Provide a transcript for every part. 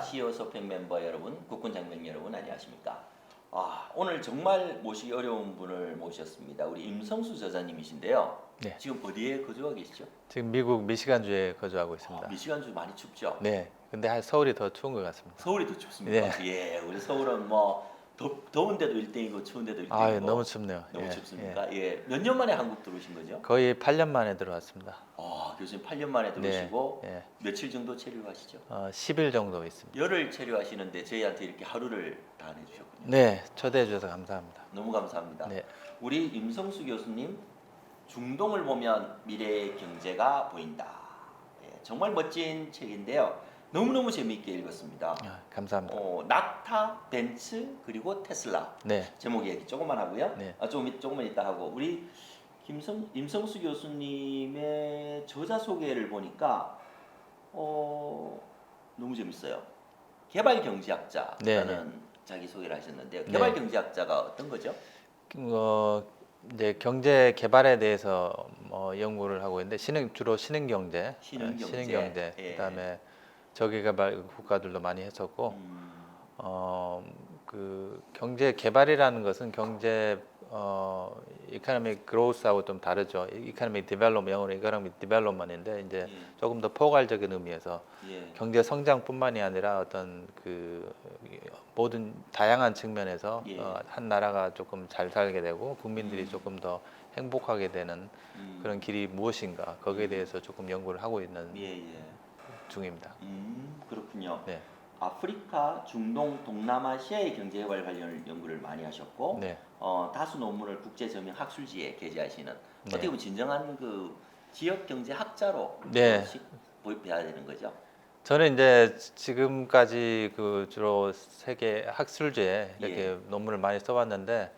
CEO 소평 멤버 여러분, 국군 장병 여러분 안녕하십니까? 오늘 정말 모시기 어려운 분을 모셨습니다. 우리 임성수 저자님이신데요. 네. 지금 어디에 거주하고 계시죠? 지금 미국 미시간주에 거주하고 있습니다. 미시간주 많이 춥죠? 네. 근데 서울이 더 추운 것 같습니다. 서울이 더 춥습니까? 네. 예, 우리 서울은 뭐 더운데도 1등이고 추운데도 1등이고 아, 너무 춥네요. 너무 예, 춥습니까? 예. 몇 년 만에 한국 들어오신 거죠? 거의 8년 만에 들어왔습니다. 교수님 8년 만에 들어오시고 네. 며칠 정도 체류하시죠? 10일 정도 있습니다. 열흘 체류하시는데 저희한테 이렇게 하루를 다 내주셨군요. 네, 초대해 주셔서 감사합니다. 너무 감사합니다. 네. 우리 임성수 교수님 중동을 보면 미래의 경제가 보인다. 예, 정말 멋진 책인데요. 너무너무 재미있게 읽었습니다. 감사합니다. 낙타, 벤츠 그리고 테슬라. 네. 제목 얘기 조금만 하고요. 네. 조금만 이따 하고 우리 임성수 교수님의 저자 소개를 보니까 너무 재밌어요. 개발 경제학자라는 네. 자기 소개를 하셨는데요. 네. 개발 경제학자가 어떤 거죠? 이제 경제 개발에 대해서 연구를 하고 있는데 주로 신흥경제, 신흥경제. 예. 그다음에 저개발 국가들도 많이 했었고 그 경제 개발이라는 것은 경제 이코노믹 그로스하고 좀 다르죠. 이코노믹 디벨롭 영어로 이코노믹 디벨롭먼인데 이제 조금 더 포괄적인 의미에서 경제 성장뿐만이 아니라 어떤 그 모든 다양한 측면에서 한 나라가 조금 잘 살게 되고 국민들이 조금 더 행복하게 되는 그런 길이 무엇인가 거기에 대해서 조금 연구를 하고 있는 중입니다. 그렇군요. 네. 아프리카, 중동, 동남아시아의 경제개발 관련 연구를 많이 하셨고 네. 다수 논문을 국제저명 학술지에 게재하시는 네. 어떻게 보면 진정한 그 지역 경제 학자로 네. 봐야 되는 거죠. 저는 이제 지금까지 그 주로 세계 학술지에 이렇게 논문을 많이 써봤는데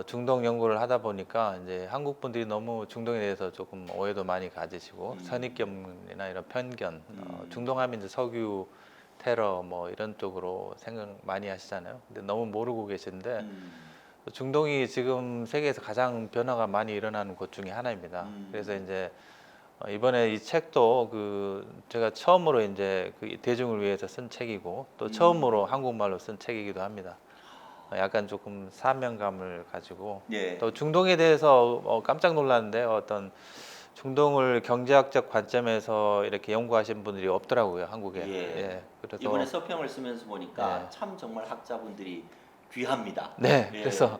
중동 연구를 하다 보니까 이제 한국 분들이 너무 중동에 대해서 조금 오해도 많이 가지시고 선입견이나 이런 편견, 중동하면 이제 석유, 테러 뭐 이런 쪽으로 생각 많이 하시잖아요. 근데 너무 모르고 계신데 중동이 지금 세계에서 가장 변화가 많이 일어나는 곳 중에 하나입니다. 그래서 이제 이번에 이 책도 그 제가 처음으로 이제 그 대중을 위해서 쓴 책이고 또 처음으로 한국말로 쓴 책이기도 합니다. 약간 조금 사명감을 가지고 또 중동에 대해서 깜짝 놀랐는데 어떤 중동을 경제학적 관점에서 이렇게 연구하신 분들이 없더라고요, 한국에. 그래서 이번에 서평을 쓰면서 보니까 참 정말 학자분들이 귀합니다. 네, 그래서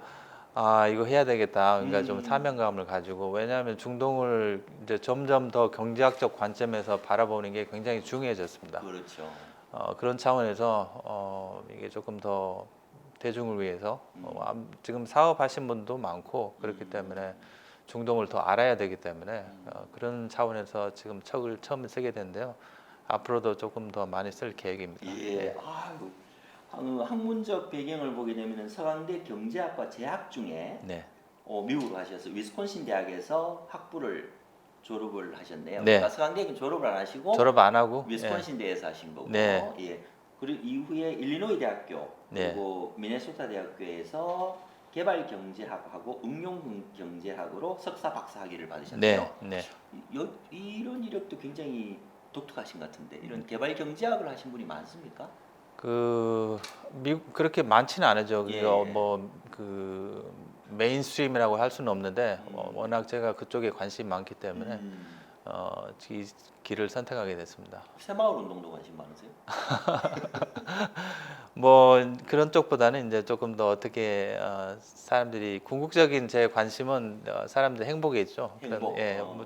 이거 해야 되겠다. 그러니까 좀 사명감을 가지고 왜냐하면 중동을 이제 점점 더 경제학적 관점에서 바라보는 게 굉장히 중요해졌습니다. 그렇죠. 그런 차원에서 이게 조금 더 대중을 위해서 지금 사업하신 분도 많고 그렇기 때문에 중동을 더 알아야 되기 때문에 그런 차원에서 지금 책을 처음 쓰게 됐는데요. 앞으로도 조금 더 많이 쓸 계획입니다. 학문적 배경을 보게 되면 서강대 경제학과 재학 중에 미국으로 하셔서 위스콘신 대학에서 학부를 졸업을 하셨네요. 그러니까 서강대는 졸업을 안 하시고 졸업 안 하고 위스콘신 대에서 하신 거고. 그리고 이후에 일리노이 대학교 그리고 미네소타 대학교에서 개발 경제학하고 응용 경제학으로 석사 박사 학위를 받으셨네요. 이런 이력도 굉장히 독특하신 것 같은데 이런 개발 경제학을 하신 분이 많습니까? 미국 그렇게 많지는 않죠. 그 메인스트림이라고 할 수는 없는데 워낙 제가 그쪽에 관심이 많기 때문에 이 길을 선택하게 됐습니다. 새마을 운동도 관심 많으세요? 뭐 그런 쪽보다는 이제 조금 더 어떻게 사람들이 궁극적인 제 관심은 사람들 행복에 있죠.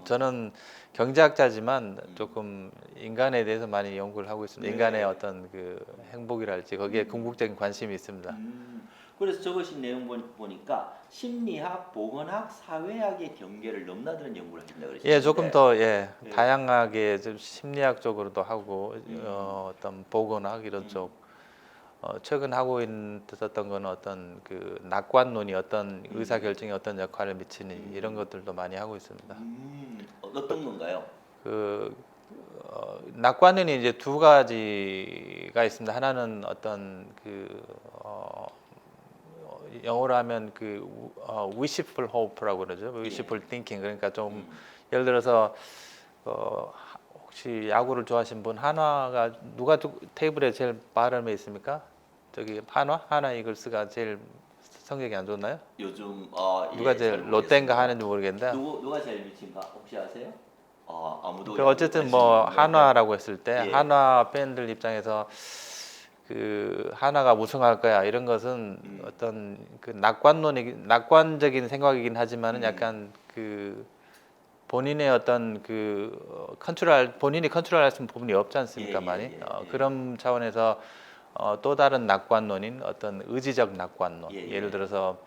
저는 경제학자지만 조금 인간에 대해서 많이 연구를 하고 있습니다. 인간의 어떤 그 행복이랄지 거기에 궁극적인 관심이 있습니다. 그래서 적으신 내용 보니까 심리학, 보건학, 사회학의 경계를 넘나드는 연구를 하신다고 그러시는데 조금 더 다양하게 좀 심리학 쪽으로도 하고 어떤 보건학 이런 쪽 최근 하고 있었던 건 어떤 그 낙관론이 어떤 의사 결정에 어떤 역할을 미치는 이런 것들도 많이 하고 있습니다. 어떤 건가요? 낙관론이 이제 두 가지가 있습니다. 하나는 어떤 그 영어로 하면 그 wishful hope라고 그러죠. wishful thinking 그러니까 좀 예를 들어서 혹시 야구를 좋아하시는 분 한화가 누가 테이블에 제일 바람에 있습니까? 저기 하나 이글스가 제일 성적이 안 좋나요? 요즘 누가 예, 제일 잘 롯데인가 모르겠습니다. 하는지 모르겠는데. 누가 제일 미친가 혹시 아세요? 아무도 그 야구에 어쨌든 관심이 뭐 없는 것 같아요. 한화라고 했을 때 예. 한화 팬들 입장에서 그 한화가 우승할 거야 이런 것은 어떤 그 낙관적인 생각이긴 하지만은 약간 그 본인의 어떤 그 본인이 컨트롤할 수 있는 부분이 없지 않습니까 많이 예. 그런 차원에서 또 다른 낙관론인 어떤 의지적 낙관론 예. 예를 들어서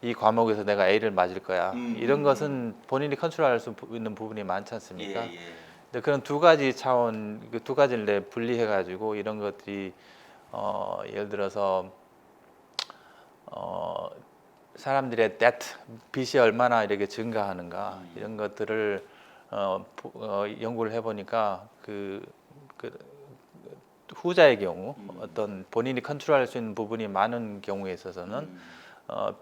이 과목에서 내가 A를 맞을 거야 이런 것은 본인이 컨트롤할 수 있는 부분이 많지 않습니까? 예. 근데 그런 두 가지 차원 그 두 가지를 분리해 가지고 이런 것들이 예를 들어서 어, 사람들의 debt 빚이 얼마나 이렇게 증가하는가 이런 것들을 연구를 해보니까 그 후자의 경우 어떤 본인이 컨트롤할 수 있는 부분이 많은 경우에 있어서는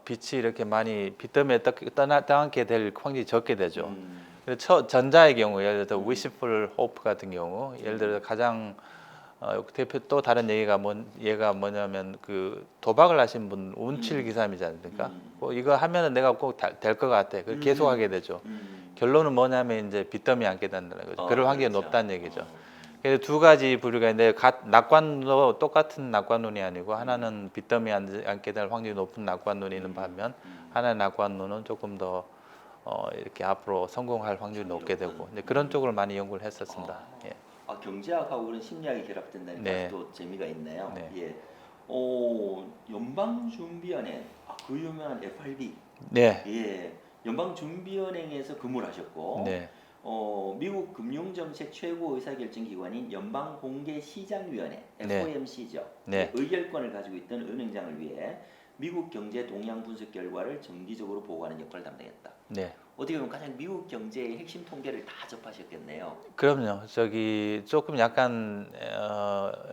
빚이 이렇게 많이 빚더미에 떠안게 될 확률이 적게 되죠. 그래서 전자의 경우 예를 들어서 wishful hope 같은 경우 예를 들어서 가장 대표 또 다른 얘가 뭐냐면 그 도박을 하신 분 운칠 기삼이지 않습니까? 이거 하면은 내가 꼭 될 것 같아. 그 계속 하게 되죠. 결론은 뭐냐면 이제 빚더미 안게 된다는 거죠. 그럴 확률이 그렇죠. 높다는 얘기죠. 그래서 두 가지 부류가 있는데 낙관도 똑같은 낙관론이 아니고 하나는 빚더미 안게 될 확률이 높은 낙관론이는 반면 하나의 낙관론은 조금 더 이렇게 앞으로 성공할 확률이 높게 되고 이제 그런 쪽으로 많이 연구를 했었습니다. 예. 경제학하고 그런 심리학이 결합된다니까 네. 또 재미가 있네요. 네. 예. 연방준비은행 그 유명한 FRB. 네. 예. 연방준비은행에서 근무를 하셨고 네. 미국 금융정책 최고 의사결정기관인 연방공개시장위원회 네. FOMC죠. 네. 의결권을 가지고 있던 은행장을 위해 미국 경제 동향 분석 결과를 정기적으로 보고하는 역할을 담당했다. 네. 어떻게 보면 가장 미국 경제의 핵심 통계를 다 접하셨겠네요. 그럼요. 저기 조금 약간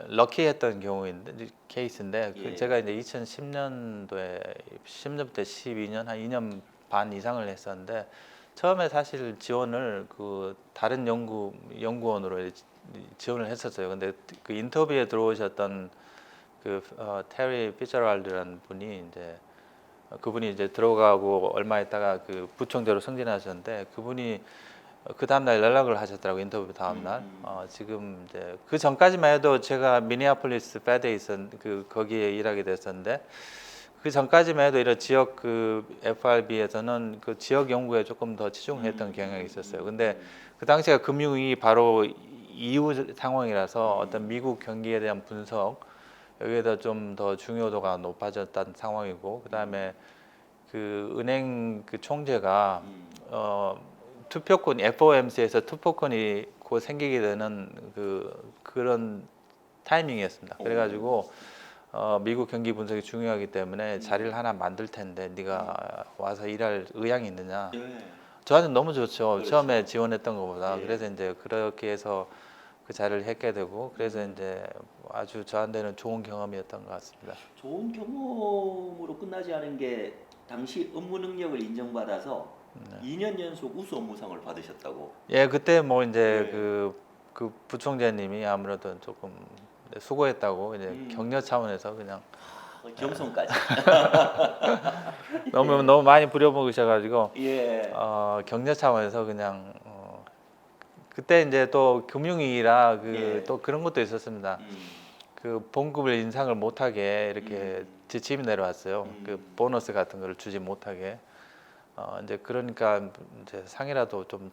럭키했던 경우인데 케이스인데 예. 제가 이제 2010년도에 10년부터 12년 한 2년 반 이상을 했었는데 처음에 사실 지원을 그 다른 연구원으로 지원을 했었어요. 근데 그 인터뷰에 들어오셨던 그 테리 피처럴드라는 분이 이제 그분이 이제 들어가고 얼마 있다가 그 부총재로 승진하셨는데 그분이 그 다음날 연락을 하셨더라고 인터뷰 다음날 지금 이제 그 전까지만 해도 제가 미니애폴리스 패드에 거기에 일하게 됐었는데 그 전까지만 해도 이런 지역 그 FRB에서는 그 지역 연구에 조금 더 치중했던 경향이 있었어요. 근데 그 당시가 금융위기 바로 이후 상황이라서 어떤 미국 경기에 대한 분석 여기에다 좀 더 중요도가 높아졌다는 상황이고 그다음에 그 은행 그 총재가 투표권 FOMC에서 투표권이 곧 생기게 되는 그런 타이밍이었습니다. 그래가지고 미국 경기 분석이 중요하기 때문에 자리를 하나 만들 텐데 네가 와서 일할 의향이 있느냐? 저한테 너무 좋죠. 그렇죠. 처음에 지원했던 것보다. 예. 그래서 이제 그렇게 해서 그 자리를 했게 되고 그래서 이제 아주 저한테는 좋은 경험이었던 것 같습니다. 좋은 경험으로 끝나지 않은 게 당시 업무 능력을 인정받아서 2년 연속 우수 업무상을 받으셨다고. 예, 그때 뭐 이제 네. 그 부총재님이 아무래도 조금 수고했다고 이제 격려 차원에서 그냥 겸손까지. 너무 많이 부려먹으셔가지고 예. 격려 차원에서 그냥 그때 이제 또 금융위기라 예. 또 그런 것도 있었습니다. 그 봉급을 인상을 못하게 이렇게 지침이 내려왔어요. 그 보너스 같은 거를 주지 못하게 이제 그러니까 이제 상이라도 좀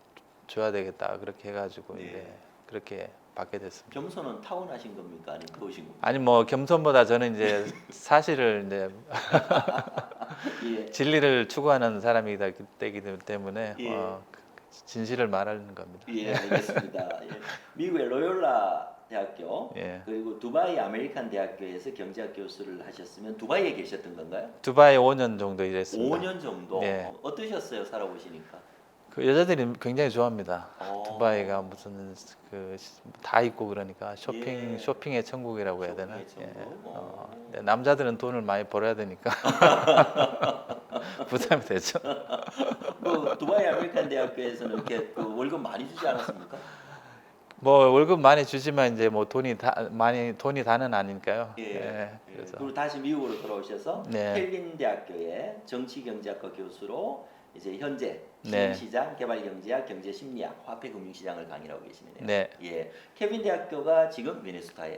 줘야 되겠다 그렇게 해가지고 네. 이제 그렇게 받게 됐습니다. 겸손은 타고나신 겁니까 아니면 배우신 겁니까? 아니 뭐 겸손보다 저는 이제 사실을 이제 예. 진리를 추구하는 사람이기 때문에 예. 진실을 말하는 겁니다. 예, 알겠습니다. 예. 미국의 로욜라 대학교 예. 그리고 두바이 아메리칸 대학교에서 경제학 교수를 하셨으면 두바이에 계셨던 건가요? 두바이 5년 정도 일했습니다. 5년 정도. 예. 어떠셨어요 살아보시니까? 그 여자들이 굉장히 좋아합니다. 어. 두바이가 무슨 그 다 있고 그러니까 예. 쇼핑의 천국이라고 해야 되나? 쇼핑의 천국. 근데 남자들은 돈을 많이 벌어야 되니까 부담이 되죠. 그 두바이 아메리칸 대학교에서는 이렇게 그 월급 많이 주지 않았습니까? 뭐 월급 많이 주지만 이제 뭐 돈이 다는 아니니까요. 예. 예, 예. 그래서 그리고 다시 미국으로 돌아오셔서 네. 켈빈 대학교의 정치경제학과 교수로 이제 현재 네. 신흥시장, 개발경제학, 경제심리학, 화폐금융시장을 강의하고 계시네요. 네. 예. 켈빈 대학교가 지금 미네소타에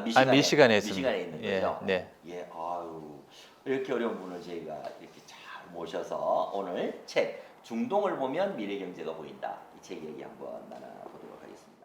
미시간에 있습니다. 미시간에 있는 예, 거죠. 네. 예. 아유. 이렇게 어려운 분을 저희가 이렇게 잘 모셔서 오늘 책 중동을 보면 미래 경제가 보인다. 이 책 얘기 한번 나눠보도록 하겠습니다.